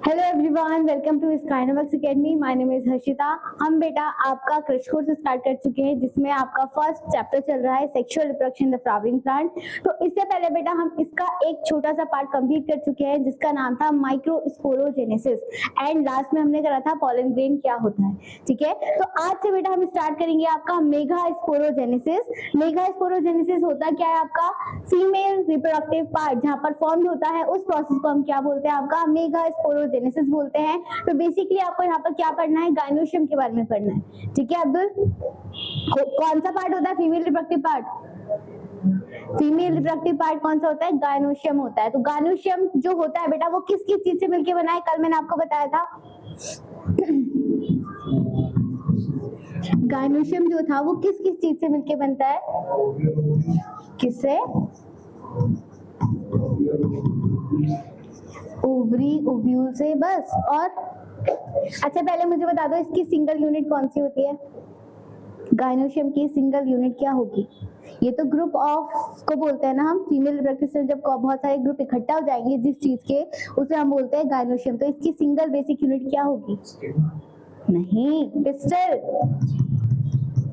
Hello everyone, welcome to Skynomics academy. My name is Harshita. हम बेटा आपका क्रश कोर्स स्टार्ट कर चुके हैं जिसमें आपका फर्स्ट चैप्टर चल रहा है sexual reproduction the flowering plant. तो इससे पहले बेटा हम इसका एक छोटा सा पार्ट कंप्लीट कर चुके हैं जिसका नाम था माइक्रोस्पोरोजेनेसिस एंड लास्ट में हमने करा था पॉलन ग्रेन क्या होता है। ठीक है, तो आज से बेटा हम स्टार्ट करेंगे आपका मेगास्पोरोजेनेसिस। मेगास्पोरोजेनेसिस होता क्या है? आपका फीमेल रिप्रोडक्टिव पार्ट जहां पर फॉर्म होता है उस प्रोसेस को हम क्या बोलते हैं? आपका मेगास्पोरोजेनेसिस बोलते हैं। तो बेसिकली आपको यहाँ पर क्या पढ़ना है? गायनोशियम के बारे में पढ़ना है। ठीक है अब्दुल, कौन सा पार्ट होता है female reproductive part? Female reproductive part कौन सा होता है? गायनोशियम होता है। तो गायनोशियम जो होता है बेटा वो किस किस चीज से मिलकर बना है? कल मैंने आपको बताया था गायनोशियम जो था वो किस किस चीज से मिलकर बनता है? किससे? ओवरी, ओव्यूल से, बस। और अच्छा पहले मुझे बता दो इसकी सिंगल यूनिट कौन सी होती है? गायनोशियम की सिंगल यूनिट क्या होगी? ये तो ग्रुप ऑफ को बोलते हैं ना हम, फीमेल रिप्रोडक्टिव से जब बहुत सारे ग्रुप इकट्ठा हो जाएंगे जिस चीज के, उसे हम बोलते हैं गायनोशियम। तो इसकी सिंगल बेसिक यूनिट क्या होगी? नहीं, पिस्टल।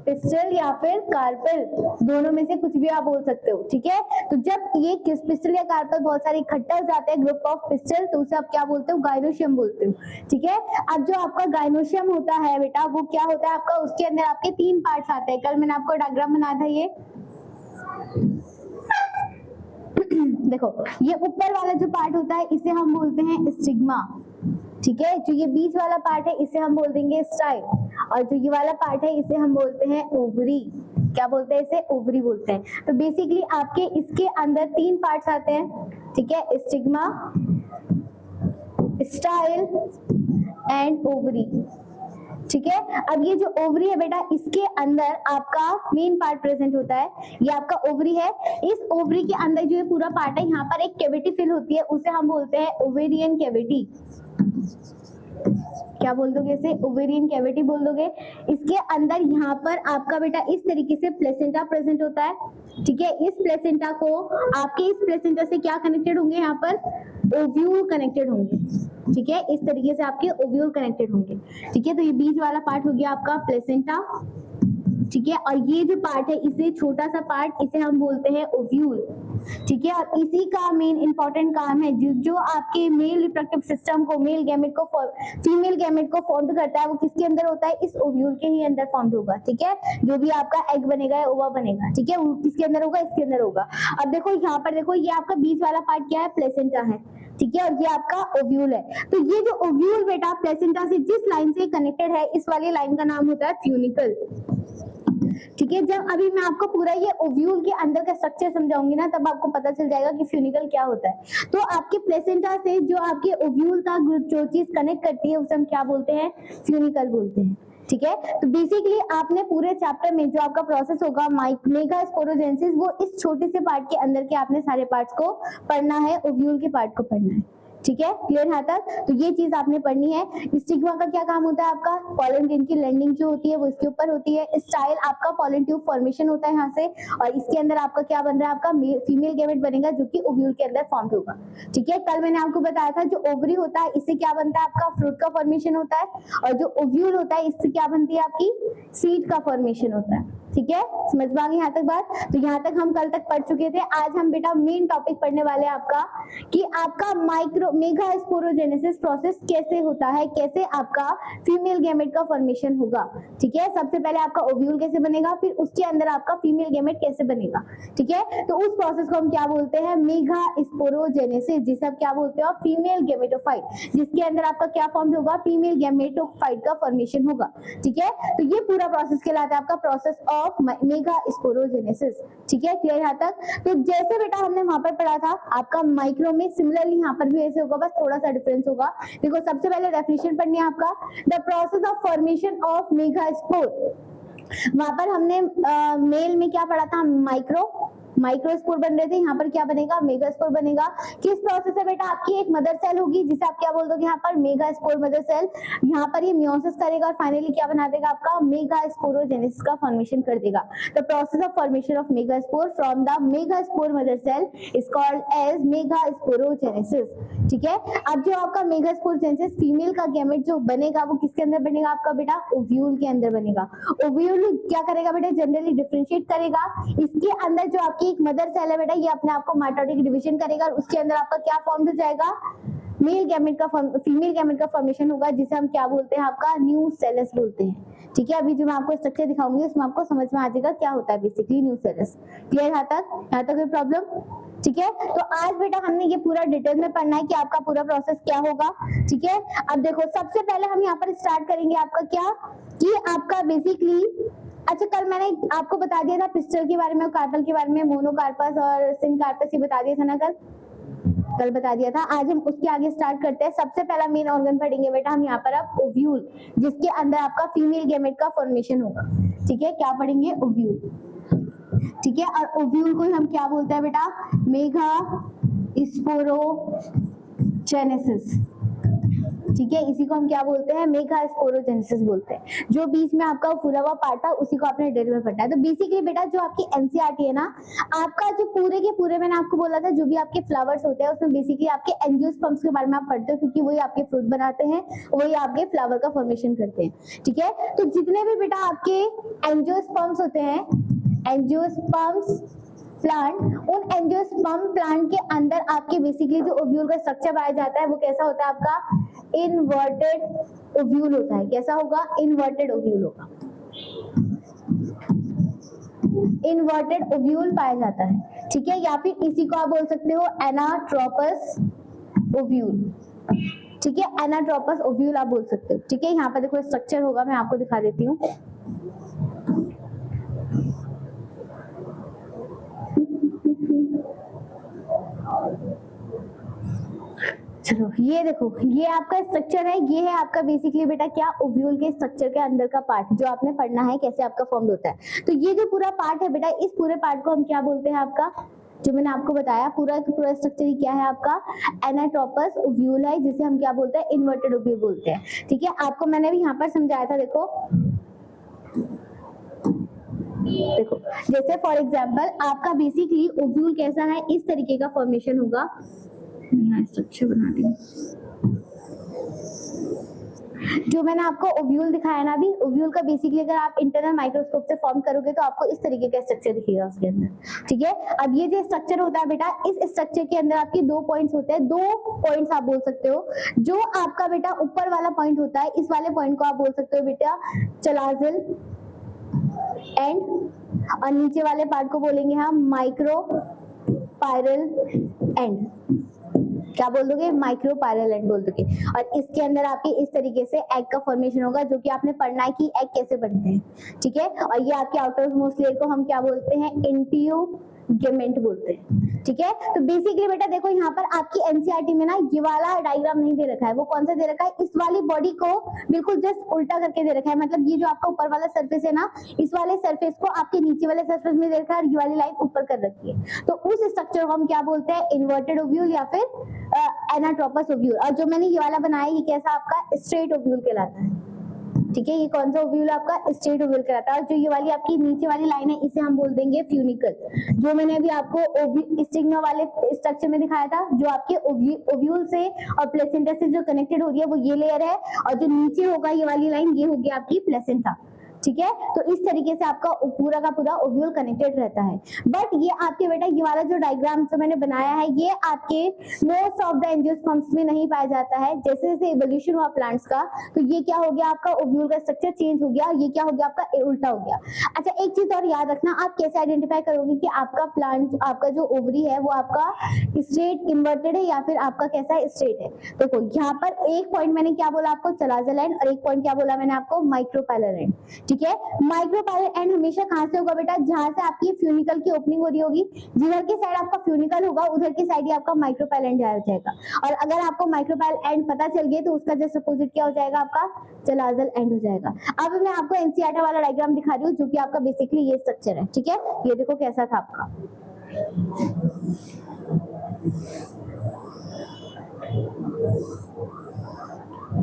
पिस्टल या फिर कार्पेल, दोनों में से कुछ भी आप बोल सकते हो। ठीक है, तो जब ये किस पिस्टल या कार्पेल बहुत सारे इकट्ठा हो जाते हैं ग्रुप ऑफ पिस्टल, तो उसे आप क्या बोलते हो? गायनोशियम बोलते हो। ठीक है, अब जो आपका गायनोशियम होता है बेटा वो क्या होता है आपका? उसके अंदर आपके तीन पार्ट्स आते हैं। कल मैंने आपको डायग्राम बनाया था, ये देखो, ये ऊपर वाला जो पार्ट होता है इसे हम बोलते हैं स्टिग्मा। ठीक है, जो ये बीच वाला पार्ट है इसे हम बोल देंगे स्टाइल, और जो ये वाला पार्ट है इसे हम बोलते हैं ओवरी। क्या बोलते हैं? इसे ओवरी बोलते हैं। तो बेसिकली आपके इसके अंदर तीन पार्ट्स आते हैं। ठीक है, स्टिग्मा, स्टाइल एंड ओवरी। ठीक है, अब ये जो ओवरी है बेटा इसके अंदर आपका मेन पार्ट प्रेजेंट होता है। ये आपका ओवरी है। इस ओवरी के अंदर जो ये पूरा पार्ट है यहाँ पर एक कैविटी फिल होती है, उसे हम बोलते हैं ओवेरियन कैविटी। क्या बोल दोगे इसे? ओवेरियन कैविटी बोल दोगे। इसके अंदर यहाँ पर आपका बेटा इस तरीके से प्लेसेंटा प्रेजेंट होता है। ठीक है, इस प्लेसेंटा को आपके इस प्लेसेंटा से क्या कनेक्टेड होंगे? यहाँ पर ओव्यूल कनेक्टेड होंगे। ठीक है, इस तरीके से आपके ओव्यूल कनेक्टेड होंगे। ठीक है, तो ये बीच वाला पार्ट हो गया आपका प्लेसेंटा। ठीक है, और ये जो पार्ट है इसे छोटा सा पार्ट इसे हम बोलते हैं ओव्यूल। ठीक है, और इसी का मेन इंपॉर्टेंट काम है जो आपके मेल रिप्रोडक्टिव सिस्टम को, मेल गैमेट को फीमेल गैमेट को फॉर्म करता है वो किसके अंदर होता है? इस ओव्यूल के ही अंदर फॉर्म होगा। ठीक है, जो भी आपका एग बनेगा या ओवा बनेगा, ठीक है, वो किसके अंदर होगा? इसके अंदर होगा। अब देखो यहाँ पर देखो, ये आपका बीच वाला पार्ट क्या है? प्लेसेंटा है। ठीक है, और ये आपका ओव्यूल है। तो ये जो ओव्यूल बेटा प्लेसेंटा से जिस लाइन से कनेक्टेड है, इस वाली लाइन का नाम होता है फ्यूनिकल। ठीक है, जब अभी मैं आपको पूरा ये ओव्यूल के अंदर का स्ट्रक्चर समझाऊंगी ना, तब आपको पता चल जाएगा कि फ्यूनिकल क्या होता है। तो आपके प्लेसेंटा से जो आपके ओव्यूल का जो चीज कनेक्ट करती है उसे हम क्या बोलते हैं? फ्यूनिकल बोलते हैं। ठीक है, तो बेसिकली आपने पूरे चैप्टर में जो आपका प्रोसेस होगा मेगास्पोरोजेनेसिस, वो इस छोटे से पार्ट के अंदर के आपने सारे पार्ट्स को पढ़ना है, ओव्यूल के पार्ट को पढ़ना है। ठीक है, क्लियर यहाँ तक? तो ये चीज आपने पढ़नी है। स्टिग्मा का क्या काम होता है? आपका पॉलन ग्रेन की लैंडिंग जो होती है वो इसके ऊपर होती है। स्टाइल आपका पॉलन ट्यूब फॉर्मेशन होता है यहाँ से, और इसके अंदर आपका क्या बन रहा है? आपका फीमेल गैमेट बनेगा जो कि ओव्यूल के अंदर फॉर्म होगा। ठीक है, कल मैंने आपको बताया था जो ओवरी होता है इससे क्या बनता है? आपका फ्रूट का फॉर्मेशन होता है, और जो ओव्यूल होता है इससे क्या बनती है? आपकी सीड का फॉर्मेशन होता है। ठीक है, समझ में आ गई यहाँ तक बात? तो यहाँ तक हम कल तक पढ़ चुके थे। आज हम बेटा मेन टॉपिक पढ़ने वाले हैं आपका कि आपका मेगास्पोरोजेनेसिस प्रोसेस कैसे होता है, कैसे आपका फीमेल गैमेट का फॉर्मेशन होगा। ठीक है, सबसे पहले आपका ओव्यूल कैसे बनेगा, फिर उसके अंदर आपका फीमेल गैमेट कैसे बनेगा। ठीक है, तो उस प्रोसेस को हम क्या बोलते हैं? मेगास्पोरोजेनेसिस, जिसे आप क्या बोलते हो? फीमेल गैमेटोफाइट, जिसके अंदर आपका क्या फॉर्म होगा? फीमेल गैमेटोफाइट का फॉर्मेशन होगा। ठीक है, तो ये पूरा प्रोसेस कहलाता है आपका प्रोसेस ऑफ मेगास्पोरोजेनेसिस। ठीक है, क्लियर यहाँ तक? तो जैसे बेटा हमने वहां पर पढ़ा था आपका माइक्रो में, सिमिलरली यहाँ पर भी ऐसे होगा, बस थोड़ा सा डिफरेंस होगा। देखो सबसे पहले डेफिनेशन पढ़नी है आपका, the process of formation of megaspore. वहां पर हमने मेल में क्या पढ़ा था? माइक्रो, माइक्रोस्पोर बन रहे थे, यहाँ पर क्या बनेगा, मेगास्पोर बनेगा। किस प्रोसेस से बेटा, आपकी एक मदर सेल होगी जिसे आप क्या बोल दोगे यहाँ पर, मेगास्पोर मदर सेल। यहाँ पर ये मियोसिस करेगा और फाइनली क्या बना देगा, आपका मेगास्पोरोजेनेसिस का फॉर्मेशन कर देगा। The process of formation of megaspore from the megaspore mother cell is called as megasporogenesis. ठीक है, अब जो आपका मेगास्पोरोजेनेसिस फीमेल का गैमेट जो बनेगा वो किसके अंदर बनेगा आपका बेटा, ओव्यूल के अंदर बनेगा। ओव्यूल क्या करेगा बेटा, जनरली डिफरेंशिएट करेगा। इसके अंदर जो आपकी एक मदर सेल है बेटा, ये अपने आप को माइटोटिक डिवीजन करेगा और उसके अंदर आपका क्या फॉर्म हो जाएगा, मेल गैमेट का फीमेल गैमेट का फॉर्मेशन होगा, जिसे हम क्या बोलते हैं, आपका न्यूसेलस बोलते हैं। ठीक है, अभी जो मैं आपको स्ट्रक्चर दिखाऊंगी उसमें आपको समझ में आ जाएगा क्या होता है बेसिकली न्यूसेलस। क्लियर, यहाँ तक कोई प्रॉब्लम? ठीक है, तो आज बेटा हमने ये पूरा डिटेल में पढ़ना है कि आपका पूरा प्रोसेस क्या होगा। ठीक है, अब देखो सबसे पहले हम यहाँ पर स्टार्ट करेंगे आपका क्या, कि आपका बेसिकली, अच्छा कल मैंने आपको बता दिया था पिस्टल के बारे में और कार्पल के बारे में, मोनोकार्पस और सिनकार्पस, ये बता दिया था ना कल बता दिया था। आज हम उसके आगे स्टार्ट करते हैं। सबसे पहला मेन ऑर्गन पढ़ेंगे बेटा हम यहाँ पर अब ओव्यूल, जिसके अंदर आपका फीमेल गैमेट का फॉर्मेशन होगा। ठीक है, क्या पढ़ेंगे, ओव्यूल। ठीक है, और ओव्यूल को हम क्या बोलते हैं बेटा, मेगास्पोरोजेनेसिस। ठीक है, इसी को हम क्या बोलते हैं, मेगास्पोरोजेनेसिस बोलते हैं। जो बीच में आपका फूला हुआ पार्ट था उसी को आपने डिटेल में पढ़ना है। तो बेसिकली बेटा जो आपकी एनसीईआरटी है ना, आपका जो पूरे के पूरे मैंने आपको बोला था जो भी आपके फ्लावर्स होते हैं उसमें बेसिकली आपके एंजियोस्पर्म्स के बारे में आप पढ़ते हो, क्योंकि वही आपके फ्रूट बनाते हैं, वही आपके फ्लावर का फॉर्मेशन करते हैं। ठीक है, तो जितने भी बेटा आपके एंजियोस्पर्म्स होते हैं, एंजियोस्पर्म्स प्लांट, उन एंजियोस्पर्म प्लांट के अंदर आपके बेसिकली जो ओव्यूल का स्ट्रक्चर पाया जाता है वो कैसा होता है आपका, इन्वर्टेड ओव्यूल होता है। कैसा होगा, इन्वर्टेड ओव्यूल होगा, इन्वर्टेड ओव्यूल पाया जाता है। ठीक है, या फिर इसी को आप बोल सकते हो एनाट्रोपस ओव्यूल। ठीक है, एनाट्रोपस ओव्यूल आप बोल सकते हो। ठीक है, यहाँ पर देखो स्ट्रक्चर होगा, मैं आपको दिखा देती हूँ। चलो ये देखो, ये आपका स्ट्रक्चर है, ये है आपका बेसिकली बेटा क्या, ओव्यूल के स्ट्रक्चर के अंदर का पार्ट जो आपने पढ़ना है कैसे आपका फॉर्म होता है। तो ये जो पूरा पार्ट है बेटा, इस पूरे पार्ट को हम क्या बोलते हैं, आपका जो मैंने आपको बताया पूरा पूरा स्ट्रक्चर ही क्या है आपका, एनाट्रोपस ओव्यूल है, जिसे हम क्या बोलते हैं, इन्वर्टेड ओव्यूल बोलते हैं। ठीक है, आपको मैंने भी यहाँ पर समझाया था। देखो देखो जैसे फॉर एग्जांपल आपका बेसिकली ओव्यूल कैसा है, इस तरीके का फॉर्मेशन होगा। यहाँ स्ट्रक्चर बना देंगे जो मैंने आपको ओव्यूल दिखाया ना अभी, ओव्यूल का बेसिकली अगर आप इंटरनल माइक्रोस्कोप से फॉर्म करोगे तो आपको इस तरीके का स्ट्रक्चर दिखेगा उसके अंदर। ठीक है, अब ये जो स्ट्रक्चर होता है बेटा, इस स्ट्रक्चर के अंदर आपके दो पॉइंट्स होते हैं, दो पॉइंट्स आप बोल सकते हो। जो आपका बेटा ऊपर वाला पॉइंट होता है, इस वाले पॉइंट को आप बोल सकते हो बेटा चलाजिल एंड, और नीचे वाले पार्ट को बोलेंगे हम माइक्रोपायरल एंड। क्या बोल दोगे, माइक्रोपायरल एंड बोल दोगे। और इसके अंदर आपके इस तरीके से एग का फॉर्मेशन होगा, जो कि आपने पढ़ना है कि एग कैसे बनते हैं। ठीक है, और ये आपके आउटर मोस्ट लेयर को हम क्या बोलते हैं, इंटियोगेमेंट बोलते हैं। ठीक है, तो बेसिकली बेटा देखो यहाँ पर आपकी एनसीईआरटी में ना ये वाला डायग्राम नहीं दे रखा है, वो कौन सा दे रखा है, इस वाली बॉडी को बिल्कुल जस्ट उल्टा करके दे रखा है। मतलब ये जो आपका ऊपर वाला सरफेस है ना, इस वाले सरफेस को आपके नीचे वाले सरफेस में दे रखा है और ये वाली लाइन ऊपर कर रखी है। तो उस स्ट्रक्चर को हम क्या बोलते हैं, इन्वर्टेड ओव्यूल या फिर एनाट्रोपस ओव्यूल। और जो मैंने ये वाला बनाया ये कैसा आपका स्ट्रेट ओव्यूल कहलाता है। ठीक है, ये कौन सा ओव्यूल आपका, स्ट्रेट ओव्यूल कहलाता है। और जो ये वाली आपकी नीचे वाली लाइन है इसे हम बोल देंगे फ्यूनिकल। जो मैंने अभी आपको स्टिग्मा वाले स्ट्रक्चर में दिखाया था, जो आपके ओव्यूल से और प्लेसेंटा से जो कनेक्टेड हो रही है वो ये लेयर है, और जो नीचे होगा ये वाली लाइन ये होगी आपकी प्लेसेंटा। ठीक है, तो इस तरीके से आपका पूरा का पूरा ओव्यूल कनेक्टेड रहता है। बट ये आपके बेटा ये वाला जो डायग्राम जो मैंने बनाया है ये आपके मोस्ट ऑफ द एंजियोस्पर्म्स में नहीं पाया जाता है। जैसे जैसे इवोल्यूशन हुआ प्लांट्स का, तो ये क्या हो गया आपका, ओव्यूल का स्ट्रक्चर चेंज हो गया, ये क्या हो गया आपका, उल्टा हो गया। अच्छा एक चीज और याद रखना, आप कैसे आइडेंटिफाई करोगे कि आपका प्लांट, आपका जो ओवरी है वो आपका स्ट्रेट इन्वर्टेड है या फिर आपका कैसा है, स्ट्रेट है। देखो यहाँ पर एक पॉइंट मैंने क्या बोला आपको, चलाजिल एंड, और एक पॉइंट क्या बोला मैंने आपको, माइक्रोपायलर एंड। ठीक है, माइक्रोपायलर एंड हमेशा कहां से होगा बेटा, जहां से आपकी फ्यूनिकल की ओपनिंग हो रही होगी, जिधर की साइड आपका फ्यूनिकल होगा उधर की साइड ही आपका माइक्रोपायलर एंड जाएगा। और अगर आपको माइक्रोपायलर एंड पता चल गया तो उसका जस्ट अपोजिट क्या हो जाएगा, आपका चलाजिल एंड हो जाएगा। अब मैं आपको एनसीईआरटी वाला डायग्राम दिखा रही हूँ जो कि आपका बेसिकली ये स्ट्रक्चर है। ठीक है, ये देखो कैसा था आपका,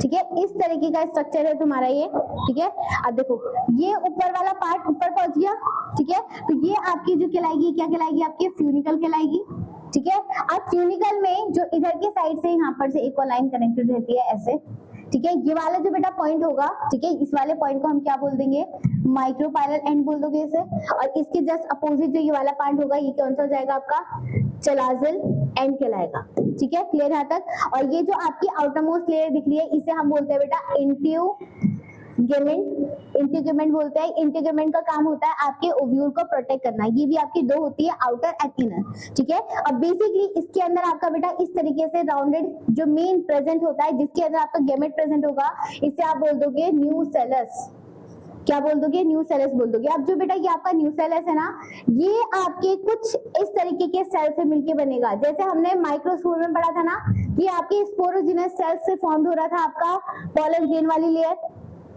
ठीक है, इस तरीके का स्ट्रक्चर है तुम्हारा ये। ठीक है, अब देखो ये ऊपर वाला पार्ट ऊपर पहुंच गया। ठीक है, तो ये आपकी जो कहलाएगी, क्या कहलाएगी, आपकी फ्यूनिकल कहलाएगी। ठीक है, अब फ्यूनिकल में जो इधर के साइड से यहाँ पर से एक और लाइन कनेक्टेड रहती है ऐसे। ठीक है, ये वाला जो बेटा पॉइंट होगा, ठीक है, इस वाले पॉइंट को हम क्या बोल देंगे, माइक्रोपाइलर एंड बोल दोगे इसे। और इसके जस्ट अपोजिट जो ये वाला पॉइंट होगा, ये कौन सा हो जाएगा आपका, चलाजल एंड कहलाएगा। ठीक है, क्लियर यहाँ तक। और ये जो आपकी आउटर मोस्ट लेयर दिख रही है, इसे हम बोलते हैं बेटा इंटीग्यूमेंट बोलते हैं। इंटीग्यूमेंट का काम होता है आपके ओव्यूल को प्रोटेक्ट करना। ये भी आपकी दो होती है, आउटर एंड इनर। ठीक है, अब बेसिकली इसके अंदर आपका बेटा इस तरीके से राउंडेड जो मेन प्रेजेंट होता है, जिसके अंदर आपका गैमेट प्रेजेंट होगा, इसे आप बोल दोगे न्यूसेलस। क्या बोल दोगे, न्यूसेलस बोल दोगे। अब जो बेटा ये आपका न्यूसेलस है ना, ये आपके कुछ इस तरीके के सेल से मिलके बनेगा। जैसे हमने माइक्रोस्पोर में पढ़ा था ना, ये आपके स्पोरोजिनस सेल से फॉर्म हो रहा था आपका पॉलन ग्रेन वाली लेयर,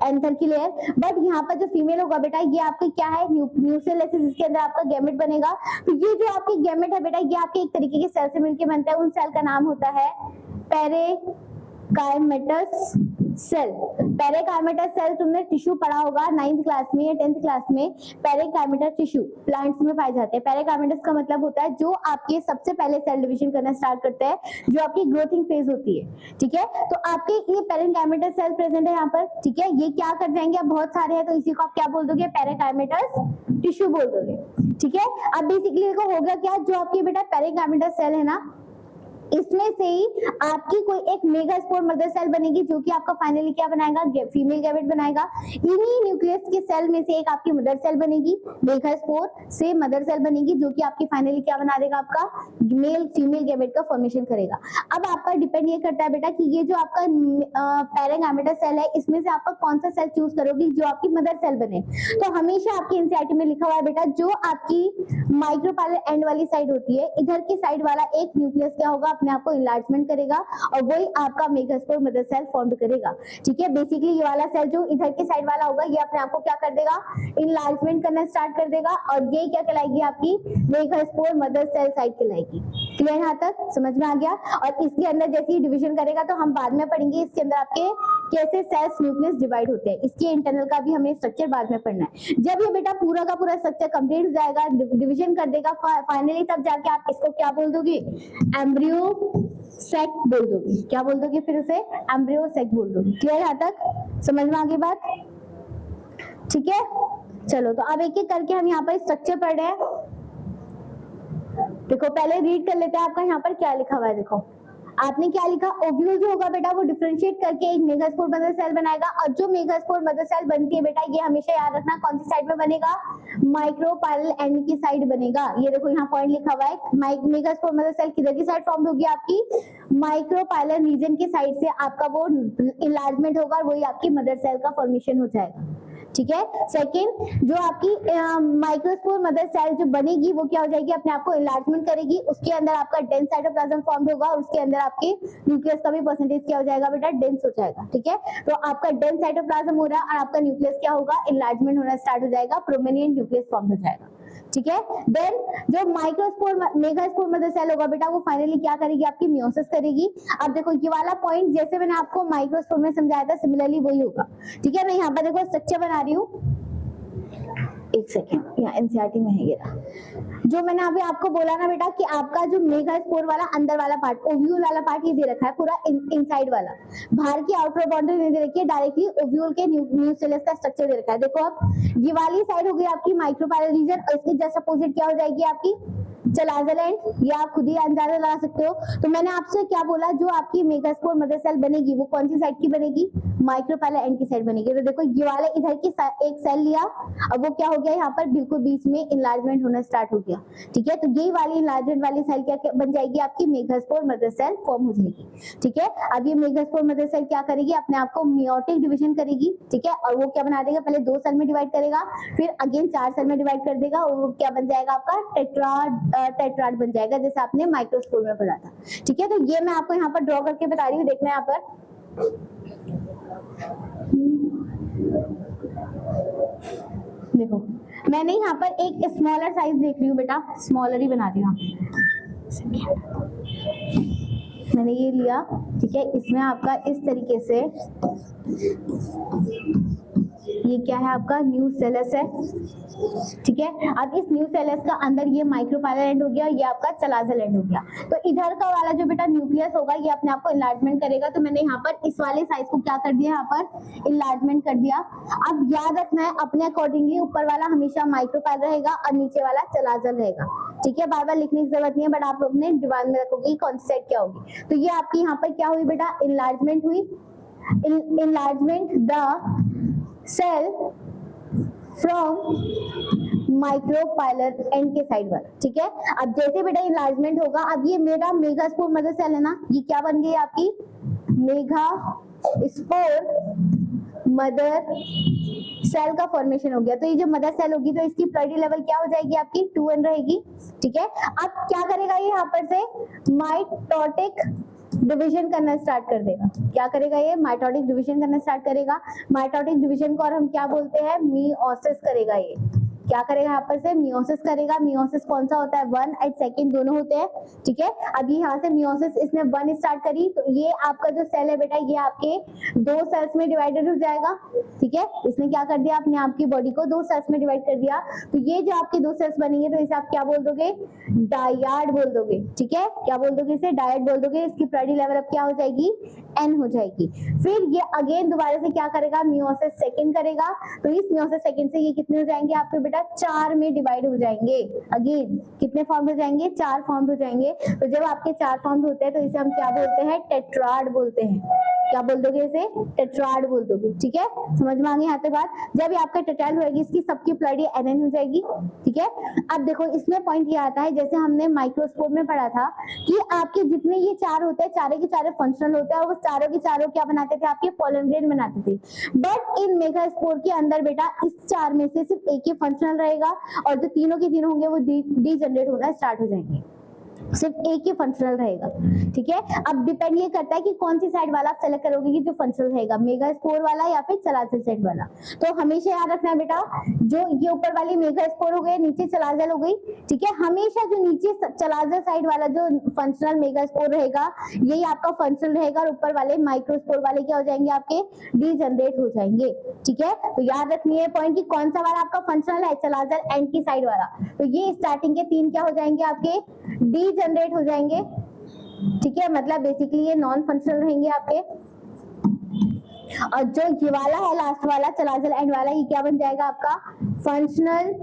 एंथर की लेयर। बट यहाँ पर जो फीमेल होगा बेटा, ये आपके क्या है, न्यूसेलस, जिसके अंदर आपका गैमेट बनेगा। तो ये जो आपकी गैमेट है बेटा, ये आपके एक तरीके के सेल से मिलके बनता है। उन सेल का नाम होता है पेरेकाइमेटस सेल। पेरेकाइमेटस सेल तुमने टिश्यू पढ़ा होगा 9th क्लास में या 10th क्लास में। पेरेकाइमेटस टिश्यू प्लांट्स में पाए जाते हैं। पेरेकाइमेटस का मतलब होता है जो आपके सबसे पहले सेल डिवीजन करना स्टार्ट करते हैं, जो आपकी ग्रोथिंग फेज होती है। ठीक है, तो आपके ये पेरेकाइमेटस सेल प्रेजेंट है यहाँ पर। ठीक है, ये क्या कर जाएंगे, अब बहुत सारे हैं तो इसी को आप क्या बोल दोगे, पेरेकाइमेटस टिश्यू बोल दोगे। ठीक है, अब बेसिकली देखो हो गया क्या, जो आपकी बेटा पेरेकाइमेटस सेल है ना, इसमें से ही आपकी कोई एक मेगास्पोर मदर सेल बनेगी, जो कि आपका फाइनली क्या बनाएगा, फीमेल गैमेट बनाएगा। इन्हीं न्यूक्लियस के सेल में से एक आपकी मदर सेल बनेगी, मेगास्पोर से मदर सेल बनेगी, जो कि आपकी फाइनली क्या बना देगा, आपका मेल फीमेल गैमेट का फॉर्मेशन करेगा। अब आपका डिपेंड ये करता है बेटा कि ये जो आपका पेरेकाइमेटस सेल है, इसमें से आपका कौन सा सेल चूज करोगे जो आपकी मदर सेल बने। तो हमेशा आपकी एनसीईआरटी में लिखा हुआ है बेटा, जो आपकी माइक्रोपाइलर एंड वाली साइड होती है, इधर की साइड वाला एक न्यूक्लियस क्या होगा, अपने आप को इनलार्जमेंट करेगा और वही आपका मेगास्पोर मदर सेल फॉर्म करेगा। ठीक है, बेसिकली ये वाला सेल जो इधर के साइड वाला होगा, ये अपने आप को क्या कर देगा, इनलार्जमेंट करना स्टार्ट कर देगा, और ये क्या कहलाएगी, आपकी मेगास्पोर मदर सेल साइड कहलाएगी। क्लियर यहाँ तक, समझ में आ गया। और इसके अंदर जैसे ही डिवीजन करेगा, तो हम बाद में पढ़ेंगे इसके अंदर आपके कैसे सेल्स न्यूक्लियस डिवाइड होते हैं। इसके इंटरनल का भी हमें स्ट्रक्चर बाद में पढ़ना है। जब ये बेटा पूरा का पूरा स्ट्रक्चर कंप्लीट हो जाएगा, डिवीजन कर देगा फाइनली, तब जाके आप इसको क्या बोल दोगे, एम्ब्रियो सेक बोल दोगे। क्या बोल दोगे, फिर उसे एम्ब्रियो सेक बोल दोगे। क्लियर यहाँ तक, समझ में आ गई बात। ठीक है, चलो तो अब एक एक करके हम यहाँ पर स्ट्रक्चर पढ़ रहे हैं। देखो पहले रीड कर लेते हैं, आपका यहाँ पर क्या लिखा हुआ है। देखो आपने क्या लिखा, ओव्यूल जो होगा बेटा, वो डिफरेंशिएट करके एक मेगास्पोर मदर सेल बनाएगा। और जो मेगास्पोर मदर सेल बनती है बेटा, ये हमेशा याद रखना कौन सी साइड में बनेगा, माइक्रोपाइलर एंड की साइड बनेगा। ये देखो यहाँ पॉइंट लिखा हुआ है, मेगास्पोर मदर सेल किधर की साइड फॉर्म होगी, आपकी माइक्रोपाइलर रीजन की साइड से आपका वो इनलार्जमेंट होगा, और वही आपकी मदर सेल का फॉर्मेशन हो जाएगा। ठीक है, सेकंड जो आपकी माइक्रोस्पोर मदर सेल जो बनेगी, वो क्या हो जाएगी, अपने आप को इनलार्जमेंट करेगी। उसके अंदर आपका डेंस साइटोप्लाज्म फॉर्म होगा, और उसके अंदर आपके न्यूक्लियस का भी परसेंटेज क्या हो जाएगा बेटा, डेंस हो जाएगा। ठीक है, तो आपका डेंस साइटोप्लाज्म हो रहा है, और आपका न्यूक्लियस क्या होगा, इनलार्जमेंट होना स्टार्ट हो जाएगा, प्रोमिनेंट न्यूक्लियस फॉर्म हो जाएगा। ठीक है, देन जो माइक्रोस्पोर मेगास्पोर मदर सेल होगा बेटा, वो फाइनली क्या करेगी, आपकी मियोसिस करेगी। अब देखो ये वाला पॉइंट जैसे मैंने आपको माइक्रोस्पोर में समझाया था, सिमिलरली वही होगा। ठीक है, मैं यहाँ पर देखो स्ट्रक्चर बना रही हूँ, एक सेकेंड, यहाँ एनसीईआरटी में है ये रहा। जो मैंने अभी आपको बोला ना बेटा कि आपका जो मेगास्पोर वाला अंदर वाला पार्ट, ओव्यूल वाला पार्ट ये दे रखा है पूरा, इनसाइड वाला, बाहर की आउटर बाउंड्री नहीं दे रखी है, डायरेक्टली ओव्यूल के न्यूक्लियस का स्ट्रक्चर दे रखा है। देखो अब ये वाली साइड हो गई आपकी माइक्रोपाइलर रीजन, और इसके जस्ट अपोजिट क्या हो जाएगी, आपकी चलाजल एंड, या आप खुद ही अंदाजा लगा सकते हो। तो मैंने आपसे क्या बोला, जो आपकी मेगास्पोर मदर सेल बनेगी, वो कौन सी साइड की बनेगी, माइक्रोपाइलर एंड की साइड बनेगी। तो देखो ये वाले इधर की एक सेल लिया, अब वो क्या हो गया, यहाँ पर बिल्कुल बीच में इनलार्जमेंट होना स्टार्ट हो गया। ठीक है, तो यही वाली इनलार्जमेंट वाली सेल क्या बन जाएगी, आपकी मेगास्पोर मदर सेल फॉर्म हो जाएगी। ठीक है, अब ये मेगास्पोर मदर सेल क्या करेगी, अपने आप को मियोटिक डिवीजन करेगी। ठीक है, और वो क्या बना देगा, पहले 2 सेल में डिवाइड करेगा, फिर अगेन 4 सेल में डिवाइड कर देगा, और वो क्या बन जाएगा, आपका टेट्राड बन जाएगा, जैसे आपने माइक्रोस्कोप में पढ़ा था। ठीक है, तो ये मैं आपको यहाँ पर ड्रॉ करके बता रही हूँ, देखना यहाँ पर। देखो मैंने यहाँ पर एक स्मॉलर साइज देख रही हूँ बेटा, स्मॉलर ही बना दिया मैंने, ये लिया, ठीक है। इसमें आपका इस तरीके से, ये क्या है आपका न्यूसेलस है, ठीक है। अब इस न्यूसेलस का अंदर ये माइक्रोपाइलर एंड हो गया, ये आपका चलाजल एंड हो गया। तो इधर का वाला जो बेटा न्यूक्लियस होगा ये अपने आप को इनलार्जमेंट करेगा। तो मैंने यहाँ पर इस वाले साइज को क्या कर दिया, यहाँ पर इनलार्जमेंट कर दिया। अब याद रखना है अपने अकॉर्डिंगली, ऊपर वाला हमेशा माइक्रोपाइलर रहेगा और नीचे वाला चलाजल रहेगा, ठीक है। बार बार लिखने की जरूरत नहीं है, बट आप अपने दिमाग में रखोगे कौन सी साइड क्या होगी। तो ये आपकी यहाँ पर क्या हुई बेटा, इनलार्जमेंट हुई, enlargement the cell from micropylar end के साइड पर, ठीक है। अब जैसे बेटा इनलार्जमेंट होगा, अब ये मेरा मेगास्पोर मदर सेल है ना, ये क्या बन गई आपकी मेगास्पोर मदर सेल का फॉर्मेशन हो गया। तो ये जो मदर सेल होगी तो इसकी प्लडी लेवल क्या हो जाएगी आपकी 2n रहेगी, ठीक है। अब क्या करेगा ये यहाँ पर से माइटोटिक डिवीजन करना स्टार्ट कर देगा। क्या करेगा ये, माइटोटिक डिवीजन करना स्टार्ट करेगा। माइटोटिक डिवीजन को और हम क्या बोलते हैं, मियोसिस करेगा। ये क्या करेगा, यहाँ पर से मियोसिस करेगा। मियोसिस कौन सा होता है, 1 और 2 दोनों होते हैं, ठीक है। अभी यहाँ से मियोसिस इसने 1 स्टार्ट करी, तो ये आपका जो सेल है बेटा ये आपके 2 सेल्स में डिवाइडेड हो जाएगा, ठीक है। इसने क्या कर दिया, अपने आपकी बॉडी को 2 सेल्स में डिवाइड कर दिया। तो ये जो आपके 2 सेल्स बनेंगे तो इसे आप क्या बोल दोगे, डायाड बोल दोगे, ठीक है। क्या बोल दोगे, इसे डायाड बोल दोगे। इसकी प्लडी लेवल अब क्या हो जाएगी, n हो जाएगी। फिर ये अगेन दोबारा से क्या करेगा, मियोसिस सेकंड करेगा। तो इस मियोसिस सेकंड से ये कितने हो जाएंगे आपके बेटा, 4 में डिवाइड हो जाएंगे। अगेन कितने फॉर्म हो जाएंगे, 4 फॉर्म हो जाएंगे। तो जब आपके 4 फॉर्म होते हैं तो इसे हम क्या बोलते हैं, टेट्राड बोलते हैं। क्या बोल दोगे, इसे टेट्राड बोल दोगे, ठीक है। समझ में आ गई यहाँ तक बात। जब ये आपका टेट्राड होगी इसकी सबकी प्लडी nn हो जाएगी, ठीक है। अब देखो इसमें पॉइंट ये आता है, जैसे हमने माइक्रोस्कोप में पढ़ा था कि आपके जितने ये 4 होते हैं, चारों के चारों फंक्शनल होते हैं, और वो चारों के चारों क्या बनाते थे, आपके पोलन ग्रेन बनाते थे। बट इन मेगास्पोर के अंदर बेटा इस 4 में से सिर्फ एक ही फंक्शनल रहेगा, और जो तीनों के तीनों होंगे वो डीजनरेट होना स्टार्ट हो जाएंगे, सिर्फ एक ही फंक्शनल रहेगा, ठीक है। अब डिपेंड ये करता है कि कौन सी साइड वाला आप सेलेक्ट करोगे कि जो फंक्शनल रहेगा, मेगास्पोर वाला या फिर चलाजल साइड वाला। तो हमेशा याद रखना है बेटा, जो ये ऊपर वाली मेगास्पोर हो गए, नीचे चलाजल हो गई, ठीक है। हमेशा जो नीचे चलाजल साइड वाला जो फंक्शनल मेगास्पोर रहेगा यही आपका फंक्शनल रहेगा, और ऊपर वाले माइक्रोस्पोर वाले क्या हो जाएंगे, आपके डीजनरेट हो जाएंगे, ठीक है। तो याद रखनी है पॉइंट कि कौन सा वाला आपका फंक्शनल है, चलाजल एंड की साइड वाला। तो ये स्टार्टिंग के 3 क्या हो जाएंगे आपके, डीजनरेट हो जाएंगे, ठीक है। मतलब बेसिकली ये नॉन फंक्शनल रहेंगे आपके। और जो ये वाला है लास्ट वाला चलाजल एंड वाला, ये क्या बन जाएगा आपका, फंक्शनल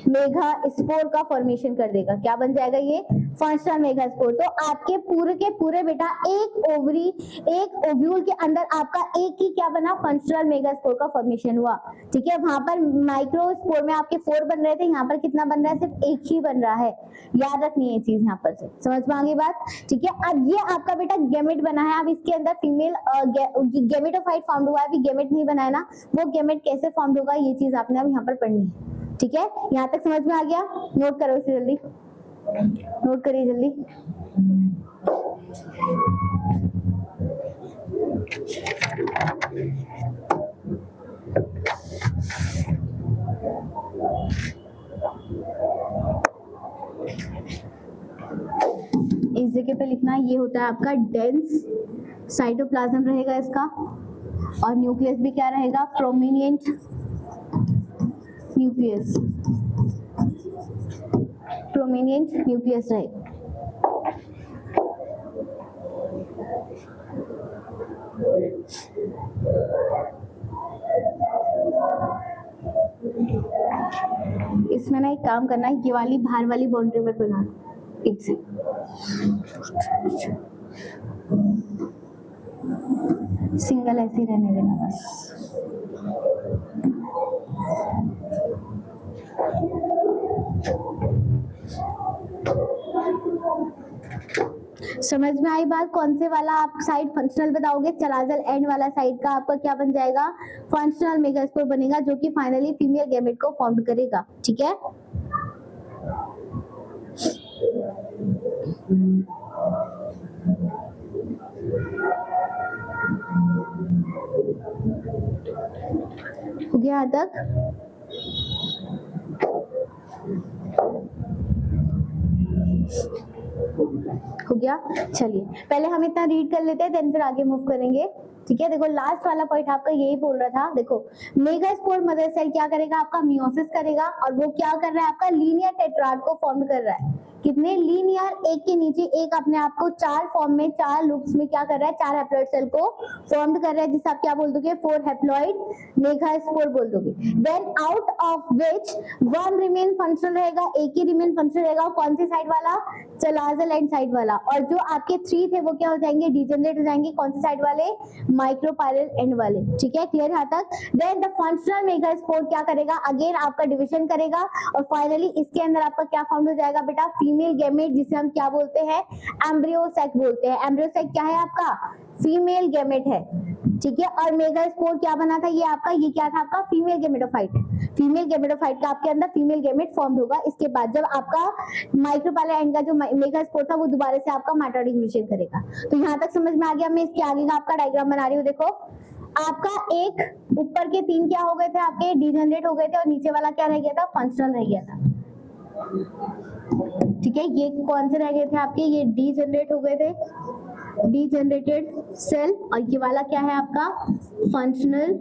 मेगास्पोर का फॉर्मेशन कर देगा। क्या बन जाएगा, ये फंक्शनल मेगास्पोर। तो आपके पूरे के पूरे बेटा एक ओवरी, एक ओव्यूल के अंदर आपका एक ही क्या बना, फंक्शनल मेगास्पोर का फॉर्मेशन हुआ, ठीक है। वहां पर माइक्रोस्पोर में आपके 4 बन रहे थे, यहाँ पर कितना बन रहा है, सिर्फ एक ही बन रहा है। याद रखनी है ये चीज यहाँ पर से, समझ में आ गई बात, ठीक है। अब ये आपका बेटा गेमेट बना है, अब इसके अंदर फीमेल गेमेटोफाइट फॉर्म हुआ है, अभी गेमेट नहीं बना है ना, वो गेमेट कैसे फॉर्म होगा ये चीज आपने अब यहाँ पर पढ़नी है, ठीक है। यहाँ तक समझ में आ गया, नोट करो इसे जल्दी, नोट करिए जल्दी। इस जगह पे लिखना है, ये होता है आपका डेंस साइटोप्लाज्म रहेगा इसका, और न्यूक्लियस भी क्या रहेगा, प्रोमिनेंट न्यूक्लियस, प्रोमिनेंट न्यूक्लियस रहेगा। इसमें ना एक काम करना है, ये वाली बाहर वाली बाउंड्री पर बनाना, एक से सिंगल ऐसे रहने देना बस। समझ में आई बात, कौन से वाला आप साइड फंक्शनल बताओगे, चलाजल एंड वाला साइड का आपका क्या बन जाएगा, फंक्शनल मेगास्पोर बनेगा, जो कि फाइनली फीमेल गैमेट को फॉर्म करेगा, ठीक है। हो गया यहाँ तक। हो गया। चलिए पहले हम इतना रीड कर लेते हैं, देन फिर आगे मूव करेंगे। ठीक है, देखो लास्ट वाला पॉइंट आपका यही बोल रहा था। देखो मेगास्पोर मदर सेल क्या करेगा, आपका मियोसिस करेगा, और वो क्या कर रहा है, आपका लीनियर टेट्राड को फॉर्म कर रहा है। कितने लीनियर, एक के नीचे एक अपने आप को चार फॉर्म में, चार लूप्स में क्या कर रहा है, चार हैप्लॉइड सेल को फॉर्म कर रहा है, जिसे आप क्या बोल दोगे, 4 हैप्लॉइड मेगास्पोर बोल दोगे। Then out of which one remain functional रहेगा, एक ही रिमेन फंक्शनल रहेगा, कौन सी साइड वाला, चलाजल एंड साइड वाला, और जो आपके 3 थे वो क्या हो जाएंगे, डिजेनरेट हो जाएंगे, कौन सी साइड वाले, माइक्रोपाइलल एंड वाले। ठीक है, क्लियर यहाँ तक। देन द फंक्शनल मेगास्पोर क्या करेगा, अगेन आपका डिवीजन करेगा, और फाइनली इसके अंदर आपका क्या फाउंड हो जाएगा बेटा, फीमेल गैमेट, जिसे हम क्या बोलते हैं, एम्ब्रियोसेक बोलते हैं। एम्ब्रियोसेक क्या है आपका, फीमेल गैमेट है। ठीक है, और मेगास्पोर क्या बना था, ये आपका, ये क्या था आपका, फीमेल गैमेटोफाइट है। फीमेल गैमेटोफाइट का आपके अंदर फीमेल गैमेट फॉर्म होगा। इसके बाद जब आपका माइक्रोपाइलल एंड का जो मेगास्पोर था वो दोबारा से आपका माइटोटिक डिवीजन करेगा। तो यहाँ तक समझ में आ गया। मैं इसके आगे का आपका डायग्राम बना रही हूँ। देखो आपका एक ऊपर के 3 क्या हो गए थे, आपके डिजेनरेट हो गए थे, और नीचे वाला क्या रह गया था, फंक्शनल रह गया था। ठीक है, ये कौन से रह गए थे आपके, ये डीजेनरेट हो गए थे, डीजेनरेटेड सेल, और ये वाला क्या है आपका, फंक्शनल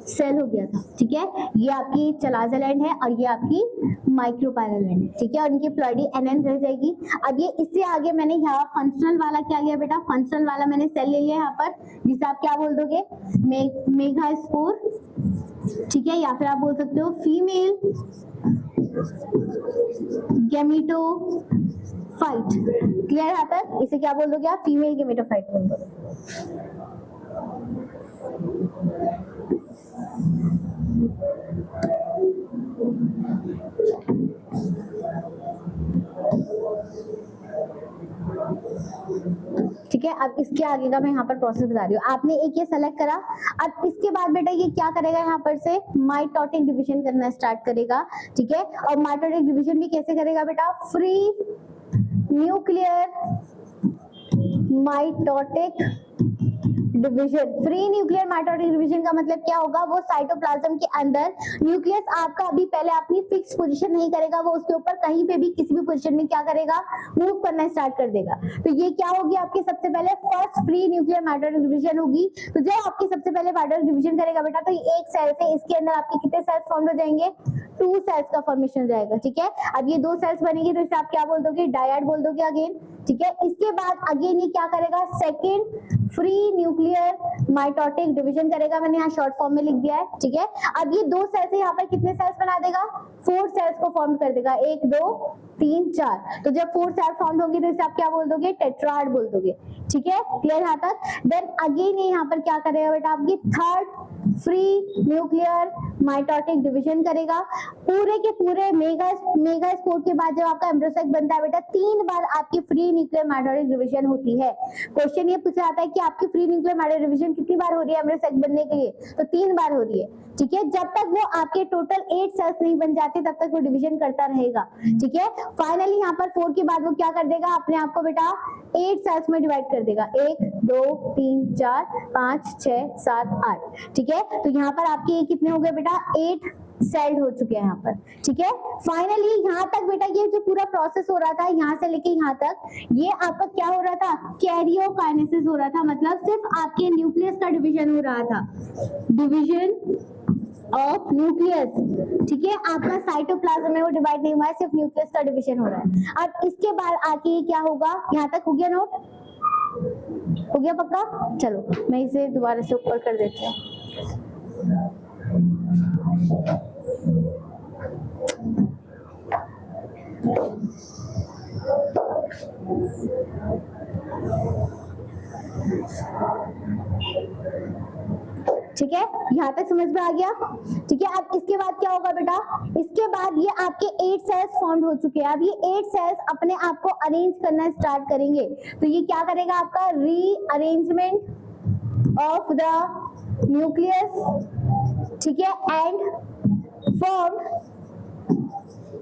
सेल हो गया था। ठीक है, ये आपकी चलाजल एंड है, और ये आपकी माइक्रोपाइलल एंड है। ठीक है, और इनकी प्लॉइडी एनएन रह जाएगी। अब ये इससे आगे मैंने यहाँ फंक्शनल वाला क्या लिया बेटा, फंक्शनल वाला मैंने सेल ले लिया यहाँ पर, जिसे आप क्या बोल दोगे, मेगास्पोर। ठीक है, या फिर आप बोल सकते हो फीमेल गैमेटोफाइट। क्लियर है तक, इसे क्या बोल दोगे आप, फीमेल गैमेटोफाइट बोल दोगे। ठीक है, अब इसके आगे का मैं यहाँ पर प्रोसेस बता रही हूँ। आपने एक ये सेलेक्ट करा, अब इसके बाद बेटा ये क्या करेगा, यहाँ पर से माइटोटिक डिवीजन करना स्टार्ट करेगा। ठीक है, और माइटोटिक डिवीजन भी कैसे करेगा बेटा, free nuclear mitotic division. Free nuclear mitotic division का मतलब क्या होगा, वो साइटोप्लाज्म के अंदर न्यूक्लियस आपका अभी पहले अपनी फिक्स पोजीशन नहीं करेगा, वो उसके ऊपर कहीं पे भी किसी भी पोजीशन में क्या करेगा, मूव करना स्टार्ट कर देगा। तो ये क्या होगी आपकी सबसे पहले first free nuclear mitotic division होगी। तो जब आपकी सबसे पहले माइटोटिक डिवीजन करेगा बेटा, तो एक सेल से इसके अंदर आपके कितने सेल्स फॉर्म हो जाएंगे, 2 सेल्स का फॉर्मेशन हो जाएगा। ठीक है, अब ये 2 सेल्स बनेगी, तो इसे आप क्या बोल दोगे, डायड बोल दोगे अगेन। ठीक है, इसके बाद अगेन ये क्या करेगा, second free nuclear mitotic division करेगा। मैंने यहाँ शॉर्ट फॉर्म में लिख दिया है। ठीक है, अब ये 2 सेल्स से यहाँ पर कितने सेल्स बना देगा, 4 सेल्स को फॉर्म कर देगा, 1 2 3 4। तो जब 4 सेल्स फॉर्म होंगी तो इसे आप क्या बोल दोगे, टेट्राड बोल दोगे। ठीक है, क्लियर यहाँ तक। देन अगेन ये यहाँ पर क्या करेगा बेटा, आपकी third free nuclear mitotic division करेगा। पूरे के पूरे मेगास्पोर के बाद जब आपका एम्ब्रियोसेक बनता है बेटा, 3 बार आपकी फ्री न्यूक्लियर माइटोटिक डिवीजन होती है। क्वेश्चन ये पूछा जाता है कि आपकी फ्री न्यूक्लियर माइटोटिक डिवीजन कितनी बार हो रही है एम्ब्रियोसेक बनने के लिए, तो 3 बार हो रही है। ठीक है, जब तक वो आपके टोटल 8 सेल्स नहीं बन जाते तब तक वो डिवीजन करता रहेगा। ठीक है, फाइनली यहाँ पर 4 के बाद वो क्या कर देगा, अपने आप को बेटा 8 सेल्स में डिवाइड कर देगा, 1 2 3 4 5 6 7 8। ठीक है, तो यहाँ पर आपके ये कितने हो गए बेटा, 8 सेल्ड हो चुके हैं यहाँ पर। ठीक है, फाइनली यहाँ तक बेटा ये जो पूरा प्रोसेस हो रहा था यहाँ से लेके यहाँ तक, ये आपका क्या हो रहा था, कैरियोकाइनेसिस हो रहा था। मतलब सिर्फ आपके न्यूक्लियस का डिवीजन हो रहा था, डिवीजन ऑफ न्यूक्लियस। ठीक है, आपका साइटोप्लाज्म में वो डिवाइड नहीं हुआ है, सिर्फ न्यूक्लियस का डिवीजन हो रहा है। अब इसके बाद आके क्या होगा, यहाँ तक हो गया, नोट हो गया पक्का। चलो मैं इसे दोबारा से ऊपर कर देती हूँ। ठीक है, यहाँ तक समझ में आ गया। ठीक है, अब इसके बाद क्या होगा बेटा, इसके बाद ये आपके 8 सेल्स फॉर्म हो चुके हैं। अब ये 8 सेल्स अपने आप को अरेंज करना स्टार्ट करेंगे। तो ये क्या करेगा, आपका रीअरेंजमेंट ऑफ द न्यूक्लियस। ठीक है, एंड फॉर्म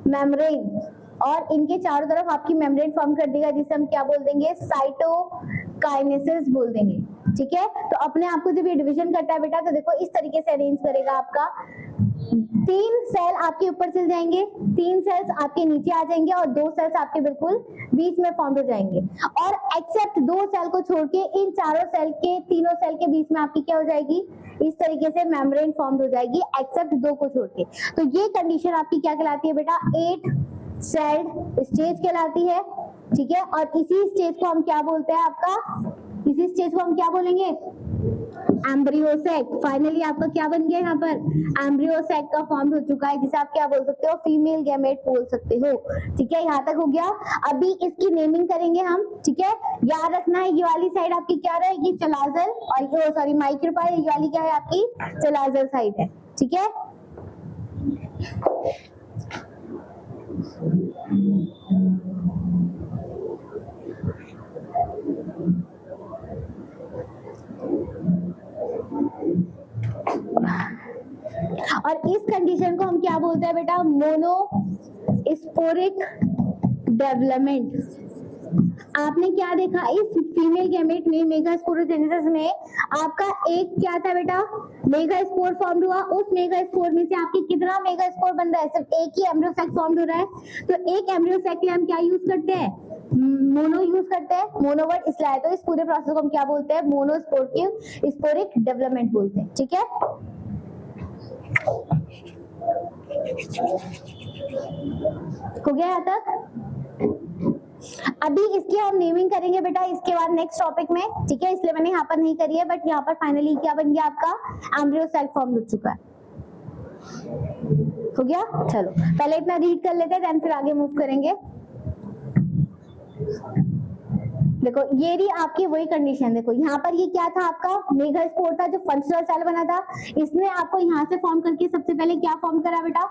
मेम्ब्रेन, और इनके चारों तरफ आपकी मेम्ब्रेन फॉर्म कर देगा, जिसे हम क्या बोल देंगे, साइटोकाइनेसिस बोल देंगे। ठीक है, तो अपने आप को जब ये डिवीजन करता है बेटा, तो देखो इस तरीके से अरेंज करेगा आपका तीन सेल आपके ऊपर चल जाएंगे, तीन सेल्स आपके नीचे आ जाएंगे और दो सेल्स आपके बिल्कुल बीच में फॉर्म हो जाएंगे। और एक्सेप्ट दो सेल को छोड़ के इन चारों सेल के, तीनों सेल के बीच में आपकी क्या हो जाएगी, इस तरीके से मेम्ब्रेन फॉर्म हो जाएगी, एक्सेप्ट दो को छोड़ के। तो ये कंडीशन आपकी क्या कहलाती है बेटा, 8 सेल्ड स्टेज कहलाती है, ठीक है। और इसी स्टेज को हम क्या बोलते हैं, आपका इसी स्टेज को हम क्या बोलेंगे, एम्ब्रियोसेक। फाइनली आपका क्या बन गया यहाँ पर, एम्ब्रियोसेक का फॉर्म हो चुका है, जिसे आप क्या बोल सकते हो, फीमेल गैमेट बोल सकते हो, ठीक है। यहाँ तक हो गया। अभी इसकी नेमिंग करेंगे हम, ठीक है। याद रखना है ये वाली साइड आपकी क्या रहेगी, चलाजल, और ये सॉरी माइक्रोपाइल, ये वाली क्या है आपकी चलाजल साइड है, ठीक है। और इस कंडीशन को हम क्या बोलते हैं बेटा, मोनोस्पोरिक डेवलपमेंट। आपने क्या देखा इस फीमेल गैमेट में, मेगास्पोरोजेनेसिस में आपका एक क्या था बेटा, मेगास्पोर फॉर्म हुआ। उस मेगास्पोर में से आपके कितना मेगास्पोर बन रहा है, सिर्फ एक ही एम्ब्रियोसेक फॉर्म हो रहा है। तो एक एम्ब्रियोसेक के लिए हम क्या यूज करते हैं, मोनो यूज करते हैं, मोनोवर्ड, इसलिए तो इस पूरे प्रोसेस को हम क्या बोलते हैं, मोनोस्पोरिक डेवलपमेंट बोलते हैं, ठीक है। हो गया यहाँ तक। अभी इसकी हम नेमिंग करेंगे बेटा इसके बाद नेक्स्ट टॉपिक में, ठीक है, इसलिए मैंने यहाँ पर नहीं करी है, बट यहाँ पर फाइनली क्या बन गया, आपका एम्ब्रियोसेक फॉर्म हो चुका है। हो गया, चलो पहले इतना रीड कर लेते हैं, देन फिर आगे मूव करेंगे। देखो ये रही आपकी वही कंडीशन, देखो यहाँ पर ये क्या था, आपका मेगास्पोर था जो फंक्शनल सेल बना था। इसने आपको यहाँ से फॉर्म करके सबसे पहले क्या फॉर्म करा बेटा,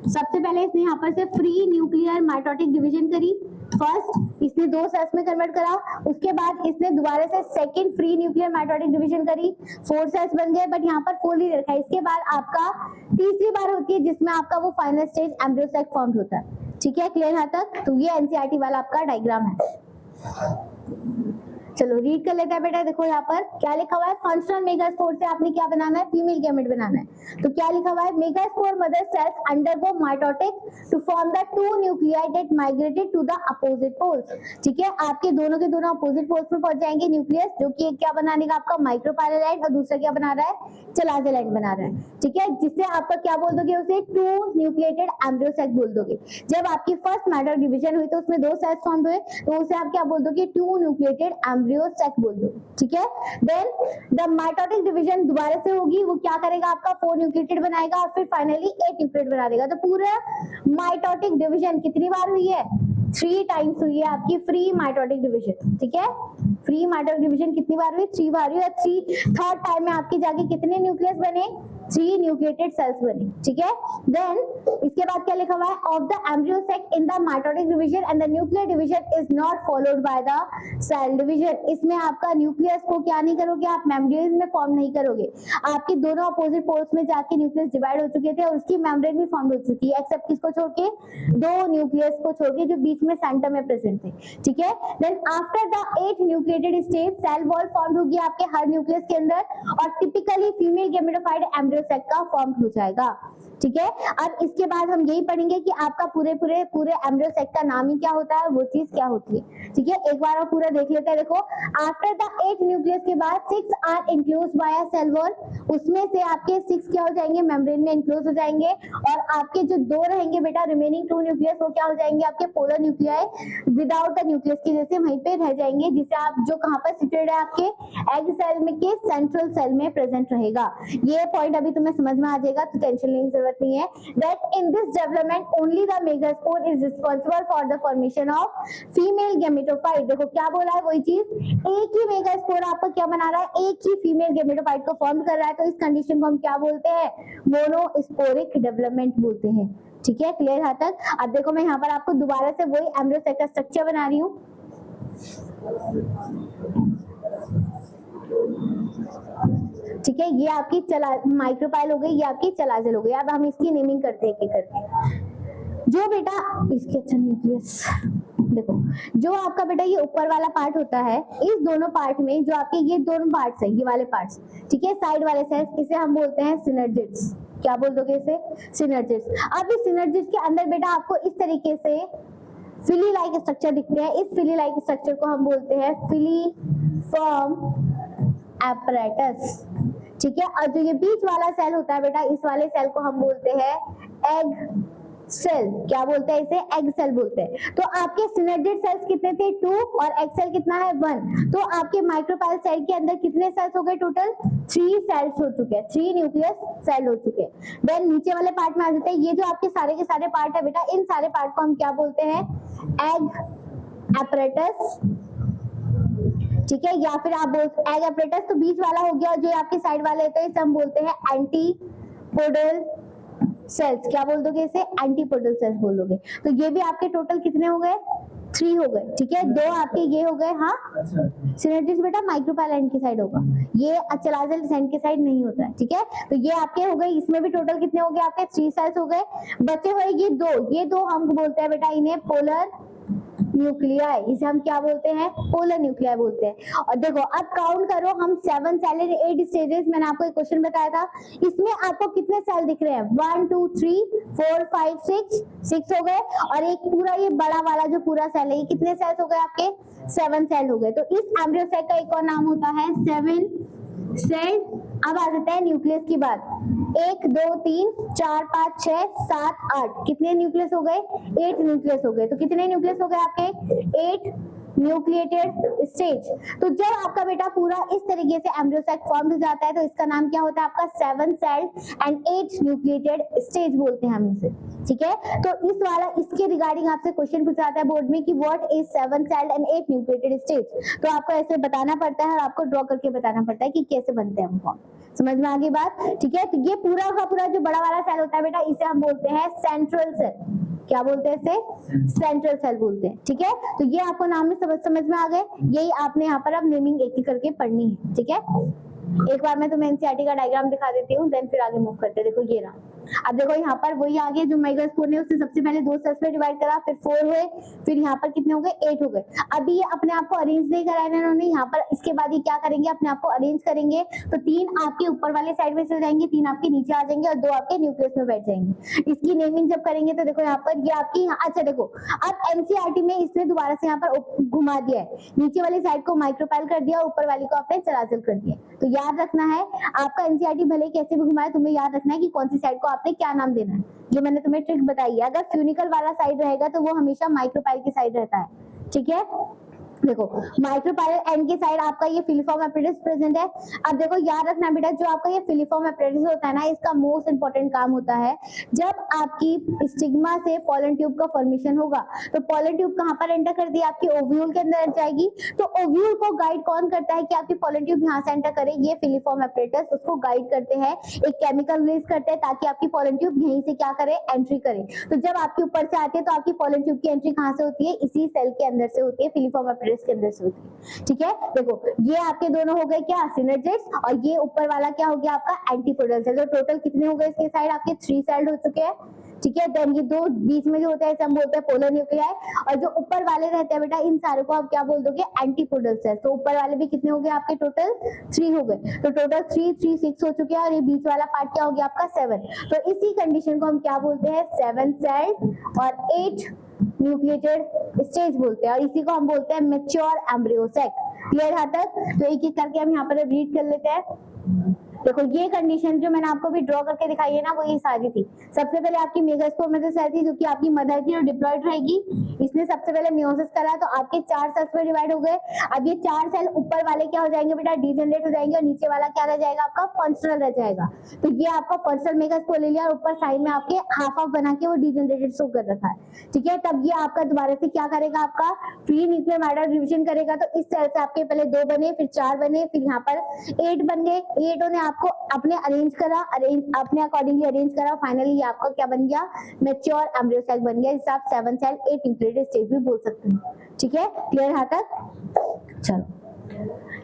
सबसे पहले इसने यहाँ पर से फ्री न्यूक्लियर माइटोटिक डिवीजन करी। फर्स्ट इसने दो सेल्स में कन्वर्ट करा, उसके बाद इसने दोबारा से second free nuclear mitotic division करी, 4 सेल्स बन गए, बट यहाँ पर 4 नहीं रखा है। इसके बाद आपका तीसरी बार होती है जिसमें आपका वो फाइनल स्टेज एम्ब्रियोसेक फॉर्म होता है, ठीक है, क्लियर यहाँ तक। तो ये एनसीईआरटी वाला आपका डायग्राम है। चलो रीड कर लेते हैं बेटा। देखो यहाँ पर क्या लिखा हुआ है, फंक्शनल मेगास्पोर से आपने क्या बनाना है, फीमेल गैमेट बनाना है। तो क्या लिखा हुआ है, megaspore mother cells undergo mitotic to form the 2 nuclei that migrated to the opposite poles, ठीक है। आपके दोनों के दोनों अपोजिट पोल्स में पहुंच जाएंगे न्यूक्लियस, जो कि एक क्या बनाने का आपका माइक्रोपाइलर एंड, और दूसरा क्या बना रहा है, चलाजल एंड बना रहा है, ठीक है। जिससे आपका क्या बोल दोगे, उसे 2 न्यूक्लिएटेड एम्ब्रियोसेक बोल दोगे। जब आपकी फर्स्ट माइटोटिक डिवीजन हुई तो उसमें 2 सेल्स फॉर्म हुए, तो उसे आप क्या बोल दोगे, 2 न्यूक्लिएटेड एम्ब्रियोसेक बोल दो, ठीक है। देन द माइटोटिक डिवीजन दोबारा से होगी, वो क्या करेगा, आपका 4 न्यूक्लिएटेड बनाएगा और फिर फाइनली 8 न्यूक्लिएटेड बना देगा। तो पूरा माइटोटिक डिवीजन कितनी बार हुई है, 3 टाइम्स हुई है आपकी फ्री माइटोटिक डिवीजन, ठीक है। फ्री माइटोटिक डिवीजन कितनी बार हुई, 3 बार हुई, और 3rd टाइम में आपके जाके कितने न्यूक्लियस बने, 3 न्यूक्लिएटेड सेल्स बने, ठीक है। देन इसके बाद क्या लिखा हुआ है, of the embryo sac in the mitotic division and the nuclear division is not followed by the cell division. इसमें आपका न्यूक्लियस को क्या नहीं करोगे, आप मेम्ब्रेन में फॉर्म नहीं करोगे। आपके दोनों अपोजिट पोल्स में जाके न्यूक्लियस डिवाइड हो चुके थे और उसकी मेम्ब्रेन भी फॉर्म हो चुकी है, एक्सेप्ट किसको छोड़ के, 2 न्यूक्लियस को छोड़ के जो बीच में सेंटर में प्रेजेंट थे, ठीक है। Then after the 8 nucleated stage cell wall form होगी आपके हर न्यूक्लियस के अंदर, और टिपिकली फीमेल गैमेटोफाइट एम्ब्रियोसेक का फॉर्म हो जाएगा, ठीक है। अब इसके बाद हम यही पढ़ेंगे कि आपका पूरे एम्ब्रियोसेक का नाम ही क्या होता है, वो चीज क्या होती है, ठीक है। एक बार और पूरा देख लेते हैं। देखो आफ्टर द 8 न्यूक्लियस के बाद 6 are enclosed by a cell wall, उसमें से आपके 6 क्या हो जाएंगे, मेम्ब्रेन में इंक्लोज हो जाएंगे, और आपके जो 2 रहेंगे बेटा रिमेनिंग 2 न्यूक्लियस, वो क्या हो जाएंगे, आपके polar nuclei without the nucleus के जैसे वहीं पे रह जाएंगे, जिसे आप जो कहां पर सिचुएटेड है, आपके एग सेल में के सेंट्रल सेल में प्रेजेंट रहेगा। ये पॉइंट अभी तुम्हें समझ में आ जाएगा, तो टेंशन लेने की जरूरत नहीं है। That in this development only the megaspore is responsible for the formation of female gametophyte. देखो क्या बोला है, वही चीज, एक ही मेगास्पोर आपको क्या बना रहा है, एक ही फीमेल गैमेटोफाइट को फॉर्म कर रहा है। तो इस कंडीशन को हम क्या बोलते हैं, मोनोस्पोरिक डेवलपमेंट बोलते हैं, ठीक है, क्लियर यहाँ तक। अब देखो मैं यहाँ पर आपको दोबारा से वही एम्ब्रियोसेक का स्ट्रक्चर बना रही हूँ। ठीक है, ये आपकी माइक्रोपाइल हो गई, ये आपकी चलाजल हो गई। अब हम इसकी नेमिंग करते हैं एक करके। जो बेटा इसके अच्छा न्यूक्लियस, देखो जो आपका बेटा ये ऊपर वाला पार्ट होता है, इस दोनों पार्ट में जो आपके ये दोनों पार्ट्स है, ये वाले पार्ट्स, ठीक है, साइड वाले सेल्स, इसे हम बोलते हैं सिनर्जिड्स, क्या बोल दोगे इसे? सिनर्जिड्स। अब इस सिनर्जिड्स के अंदर बेटा आपको इस तरीके से फिली लाइक स्ट्रक्चर दिखते हैं। इस फिली लाइक स्ट्रक्चर को हम बोलते हैं फिलीफॉर्म एपरेटस, ठीक है। और जो ये बीच वाला सेल होता है बेटा, इस वाले सेल को हम बोलते हैं एग सेल। क्या बोलते हैं इसे? एग सेल बोलते हैं। तो आपके सिनर्जिड सेल्स कितने थे? 2 और एग सेल कितना है? 1। तो आपके माइक्रोपाइल सेल के अंदर कितने सेल्स हो गए टोटल? 3 सेल्स हो चुके हैं, 3 न्यूक्लियस सेल हो चुके हैं। देन नीचे वाले पार्ट में आ जाते हैं। ये जो आपके सारे के सारे पार्ट है बेटा, इन सारे पार्ट को हम क्या बोलते हैं? एग एपरेटस, ठीक है, या फिर आप बोलते एग एपरेटस। तो बीच वाला हो गया, जो आपके साइड वाले होते हैं इसे हम बोलते हैं एंटीपोडल सेल्स। क्या बोल दोगे इसे? एंटीपोडल सेल्स बोल दोगे। तो ये भी आपके टोटल कितने हो गए? 3 हो गए, ठीक है। 2 आपके ये हो गए, हाँ। सिनर्जिड्स बेटा माइक्रोपाइल एंड की साइड होगा, ये चलाजल सेंड के साइड नहीं होता है, ठीक है। तो ये आपके हो गए, इसमें भी टोटल कितने हो गए आपके? 3 सेल्स हो गए। बचे हुए ये दो हम बोलते हैं बेटा इन्हें पोलर न्यूक्लियाई। इसे हम क्या बोलते हैं? पोलर न्यूक्लियाई बोलते हैं। और देखो अब काउंट करो, हम 7 सेल इन 8 स्टेजेस, मैंने आपको एक क्वेश्चन बताया था, इसमें आपको कितने सेल दिख रहे हैं? 1 2 3 4 5 6 हो गए। और एक पूरा ये बड़ा वाला जो पूरा सेल है, ये कितने सेल्स हो गए आपके? 7 सेल हो गए। तो इस एम्ब्रियो सेल का एक और नाम होता है 7 सेल। अब आ जाता है न्यूक्लियस की बात। 1 2 3 4 5 6 7 8, कितने न्यूक्लियस हो गए? 8 न्यूक्लियस हो गए। तो कितने न्यूक्लियस हो गए आपके? 8 न्यूक्लिएटेड स्टेज। तो जब आपका बेटा पूरा इस तरीके से एम्ब्रियो सैक फॉर्म हो जाता है तो इसका नाम क्या होता है आपका? 7 सेल्ड एंड 8 न्यूक्लिएटेड स्टेज बोलते हैं हम इसे, ठीक है। तो इस वाला इसके रिगार्डिंग आपसे क्वेश्चन पूछा जाता है बोर्ड में कि what is 7 celled and 8 nucleated stage. तो आपको ऐसे बताना पड़ता है और आपको ड्रॉ करके बताना पड़ता है कि कैसे बनते हैं फॉर्म। समझ में आ गई बात, ठीक है। तो ये पूरा का पूरा जो बड़ा वाला सेल होता है बेटा, इसे हम बोलते हैं सेंट्रल सेल। क्या बोलते हैं इसे? सेंट्रल सेल बोलते हैं, ठीक है। तो ये आपको नाम में समझ में आ गए। यही आपने यहाँ पर अब नेमिंग एक एक करके पढ़नी है, ठीक है। एक बार मैं तुम्हें एनसीईआरटी का डायग्राम दिखा देती हूँ, देन फिर आगे मूव करते हैं। देखो ये रहा। अब देखो यहाँ पर वही आ गया जो मेगास्पोर ने उससे सबसे पहले 2 सेल्स में डिवाइड करा, फिर 4 हुए, फिर यहाँ पर कितने हो गए? 8 हो गए। अभी ये अपने आप को अरेंज नहीं कराया इन्होंने यहाँ पर। इसके बाद ये क्या करेंगे? अपने आप को अरेंज करेंगे। तो 3 आपके ऊपर वाले साइड में चल जाएंगे, 3 आपके नीचे आ जाएंगे और 2 आपके न्यूक्लियस में बैठ जाएंगे। इसकी नेमिंग जब करेंगे तो देखो यहाँ पर ये आपकी, अच्छा देखो अब एनसीईआरटी में इसने दोबारा से यहाँ पर घुमा दिया है। नीचे वाली साइड को माइक्रोपाइल कर दिया, ऊपर वाली को आपने चलाचल कर दिया। तो याद रखना है आपका एनसीईआरटी भले कैसे भी घुमाए, तुम्हें याद रखना है कि कौन सी साइड को आपने क्या नाम देना है। जो मैंने तुम्हें ट्रिक बताई है, अगर फ्यूनिकल वाला साइड रहेगा तो वो हमेशा माइक्रोपाइल की साइड रहता है, ठीक है। देखो माइक्रोपाइल एंड की साइड आपका ये फिलीफॉर्म एपरेटस प्रेजेंट है। अब देखो याद रखना बेटा, जो आपका ये फिलीफॉर्म एपरेटस होता है ना, इसका मोस्ट इंपोर्टेंट काम होता है जब आपकी स्टिग्मा से पोलन ट्यूब का फॉर्मेशन होगा। तो पोलन ट्यूब कहाँ पर एंटर कर दिया? आपकी ओव्यूल के अंदर जाएगी। तो ओव्यूल को गाइड कौन करता है कि आपकी पोलन ट्यूब यहाँ से एंटर करे? ये फिलीफॉर्म एपरेटस उसको गाइड करते हैं, एक केमिकल रिलीज करते हैं ताकि आपकी पोलन ट्यूब यहीं से क्या करे? एंट्री करे। तो जब आपके ऊपर से आती है तो आपकी पोलन ट्यूब की एंट्री कहाँ से होती है? इसी सेल के अंदर से होती है, फिलीफॉर्म एपरेटस के अंदर से होती है, ठीक है। देखो ये आपके दोनों हो गए क्या? सिनर्जिड्स, और ये ऊपर वाला क्या हो गया आपका? Antipodal cell. तो टोटल कितने हो गए इसके साइड? आपके 3 सेल्ड हो चुके हैं, ठीक है। देन ये 2 बीच में जो होता है हम बोलते हैं पोलर न्यूक्लियाई, और जो ऊपर वाले रहते हैं बेटा इन सारे को आप क्या बोल दोगे? Antipodal cell. तो ऊपर वाले भी कितने हो गए आपके? टोटल 3 हो गए। तो टोटल 3 3 6 हो चुके हैं और ये बीच वाला पार्ट क्या हो गया आपका? 7। तो इसी कंडीशन को हम क्या बोलते हैं? 7 सेल्ड और 8 न्यूक्लिएटेड स्टेज बोलते हैं, और इसी को हम बोलते हैं मैच्योर एम्ब्रियो सैक। क्लियर है तक? तो एक एक करके हम यहाँ पर रीड कर लेते हैं। देखो ये कंडीशन जो मैंने आपको भी ड्रॉ करके दिखाई है ना, वो ये सारी थी। सबसे पहले आपकी मेगास्पोर में सेल थी जो कि आपकी मदर थी और डिप्लॉयड रहेगी। इसने सबसे पहले मियोसिस करा तो आपके 4 सेल्स में डिवाइड हो गए। अब ये 4 सेल ऊपर वाले क्या हो जाएंगे बेटा? डीजेनरेट हो जाएंगे, और नीचे वाला क्या रह जाएगा आपका? फंक्शनल रह जाएगा। तो ये आपका फंक्शनल मेगास्पोर ले लिया और ऊपर साइड में आपके हाफ ऑफ बना के वो डीजेनरेटेड शो कर रखा है, ठीक है। तब ये आपका दोबारा से क्या करेगा? आपका फ्री न्यूक्लियर मैटर डिवीजन करेगा। तो इस सेल से आपके पहले 2 बने, फिर 4 बने, फिर यहाँ पर 8 बन गए। 8 ने आपको अपने अरेंज करा, अपने अकॉर्डिंगली अरेंज करा, फाइनली ये आपका क्या बन गया? मैच्योर एम्ब्रियो सेल बन गया, जिसे आप 7 सेल 8 न्यूक्लिएटेड स्टेज भी बोल सकते हैं, ठीक है। क्लियर है तक? चलो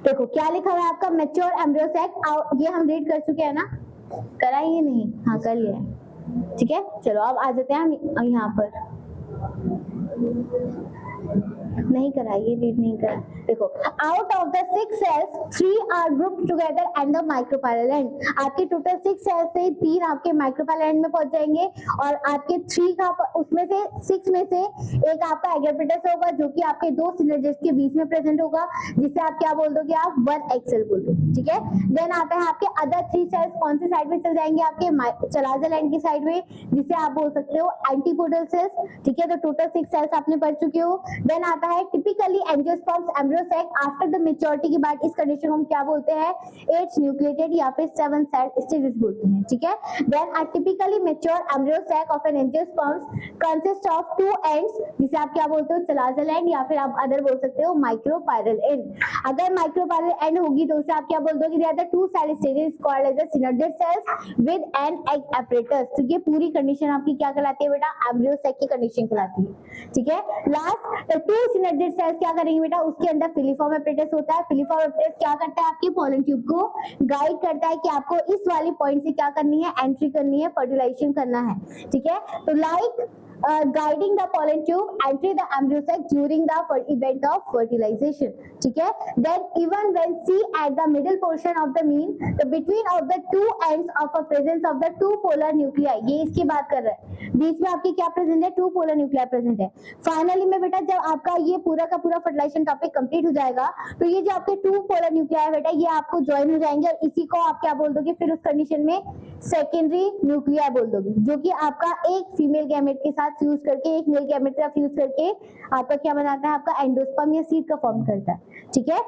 देखो क्या लिखा हुआ है आपका? Mature embryo cell. ये हम रीड कर चुके हैं ना? करा ही नहीं? हाँ कर लिया है, ठीक है। चलो अब आ जाते हैं हम यहाँ पर। नहीं करा, ये रीड नहीं करा। देखो, out of the 6 cells 3 are grouped together and the micropylar end, आपके टोटल 6 सेल्स से 3 आपके माइक्रोपाइलर एंड में पहुंच जाएंगे और आपके 3 का उसमें से 6 में से एक आपका एग्रीपेटस होगा जो कि आपके 2 सिनर्जिस्ट के बीच में प्रेजेंट होगा, जिसे आप क्या बोल दोगे, आप 1 एक्सेल बोल दो, ठीक है। देन आता है आपके अदर 3 सेल्स, कौन सी साइड में चल जाएंगे, आपके चलाजल एंड की साइड में, जिसे आप बोल सकते हो एंटीपोडल सेल्स, ठीक है। तो टोटल 6 सेल्स आपने पढ़ चुके हो। देन आता है typically angiosperms embryo sac after the maturity के बाद, इस कंडीशन को हम क्या बोलते हैं, 8 न्यूक्लिएटेड या फिर 7 सेल स्टेजेस बोलते हैं, ठीक है। Then a typically mature embryo sac of an angiosperms consist of 2 ends, जिसे आप क्या बोलते हो, चलाजल एंड या फिर आप अदर बोल सकते हो माइक्रोपाइरल एंड। अगर माइक्रोपाइरल एंड होगी तो उसे आप क्या बोल दोगे, there are the 2 cell stages called as the synergid cells with an egg apparatus। तो ये पूरी कंडीशन आपकी क्या कहलाती है बेटा, एम्ब्रियो सैक की कंडीशन कहलाती है, ठीक है। लास्ट, तो 2 सिनर्जिड सेल्स क्या करेंगे बेटा, उसके अंदर फिलीफॉर्म apparatus होता है। फिलीफॉर्म apparatus क्या करता है, आपके पॉलन ट्यूब को गाइड करता है कि आपको इस वाली पॉइंट से क्या करनी है, एंट्री करनी है, फर्टिलाइजेशन करना है, ठीक है। तो like guiding the pollen tube entry the embryo sac during the event of fertilization, ठीक है। Then even when see at the middle portion of the mean, the between of the 2 ends of a presence of the 2 polar nuclei, ये इसकी बात कर रहा है, बीच में आपकी क्या प्रेजेंट है, 2 पोलर न्यूक्लियाई प्रेजेंट है। फाइनली में बेटा जब आपका ये पूरा का पूरा फर्टिलाइजेशन टॉपिक कंप्लीट हो जाएगा तो ये जो आपके 2 पोलर न्यूक्लियाई है बेटा, ये आपको ज्वाइन हो जाएंगे और इसी को आप क्या बोल दोगे, फिर उस कंडीशन में सेकेंडरी न्यूक्लियाई बोल दोगे, जो कि आपका एक फीमेल गैमेट के साथ फ्यूज करके, एक मेल गैमेट के साथ फ्यूज करके आपका क्या बनाता है, आपका एंडोस्पर्म या सीड का फॉर्म करता है, ठीक है।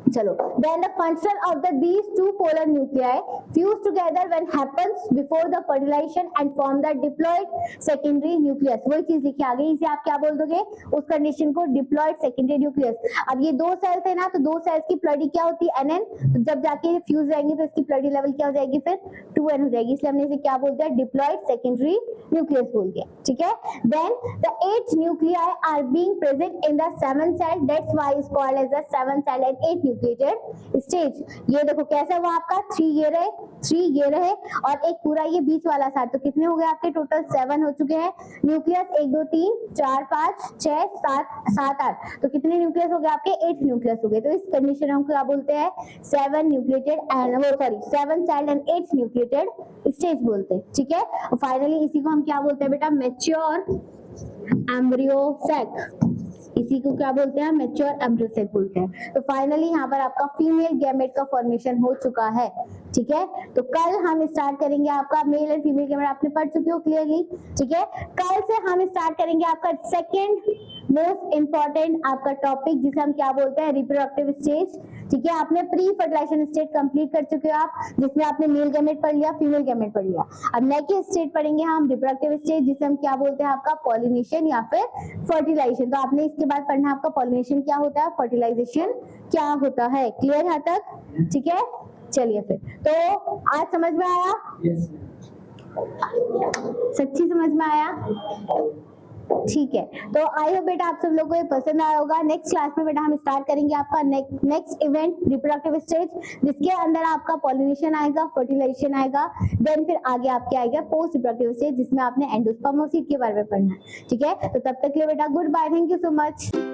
चलो, then the function of these 2 polar nuclei fuse together when happens before the fertilization and form the diploid secondary nucleus। वही चीज लिखी आ गई, इसे आप क्या बोल दोगे, उस कंडीशन को diploid secondary nucleus। अब ये 2 सेल्स है ना, तो 2 सेल्स की प्लडी क्या होती है, NN, तो जब जाके फ्यूज रहेंगे तो इसकी प्लडी लेवल क्या हो जाएगी, फिर 2N हो जाएगी, इसलिए हमने इसे क्या बोल दिया, diploid secondary nucleus बोल दिया, ठीक है। Then the 8 nuclei are being present in the 7 cell, that's why is called as the 7 cell and 8 nucleated stage. ये देखो कैसा हुआ आपका, 3 ये रहे और एक पूरा ये बीच वाला साथ, तो कितने हो गए आपके, टोटल 7 हो चुके हैं न्यूक्लियस, 1 2 3 4 5 6 7 8, तो कितने न्यूक्लियस हो गए आपके, 8 न्यूक्लियस हो गए। तो इस कंडीशन में हम क्या बोलते हैं, 7 nucleated and 7 celled and 8 nucleated stage बोलते हैं, ठीक है। और फाइनली इसी को हम क्या बोलते हैं बेटा, मैच्योर एम्ब्रियो सैक, इसी को क्या बोलते हैं, मैच्योर एम्ब्रियो सैक बोलते हैं। तो फाइनली यहाँ पर आपका फीमेल गैमेट का फॉर्मेशन हो चुका है, ठीक है। तो कल हम स्टार्ट करेंगे आपका मेल एंड फीमेल गैमेट, आपने पढ़ चुके हो क्लियरली, ठीक है। कल से हम स्टार्ट करेंगे आपका सेकंड मोस्ट इंपॉर्टेंट आपका टॉपिक, जिसे हम क्या बोलते हैं, रिप्रोडक्टिव स्टेज, ठीक है। आपने प्री फर्टिलाइजेशन स्टेज कंप्लीट कर चुके हो आप, जिसमें आपने मेल गैमेट पढ़ लिया, फीमेल गैमेट पढ़ लिया। अब नेक्स्ट स्टेज पढ़ेंगे हम रिप्रोडक्टिव स्टेज, जिसे हम क्या बोलते हैं, आपका पॉलिनेशन या फिर फर्टिलाइजेशन। तो आपने इसके बाद पढ़ना आपका पॉलिनेशन क्या होता है, फर्टिलाइजेशन क्या होता है, क्लियर यहाँ तक, ठीक है। चलिए फिर, तो आज समझ में आया, सच्ची समझ में आया, ठीक है। तो आई होप बेटा आप सब लोगों को ये पसंद आया होगा। नेक्स्ट क्लास में बेटा हम स्टार्ट करेंगे आपका नेक्स्ट इवेंट रिप्रोडक्टिव स्टेज, जिसके अंदर आपका पॉलिनेशन आएगा, फर्टिलाइजेशन आएगा, देन फिर आगे आपके आएगा पोस्ट रिप्रोडक्टिव स्टेज, जिसमें आपने एंडोस्पर्म और सीड के बारे में पढ़ना है, ठीक है। तो तब तक के लिए बेटा good bye, thank you so much.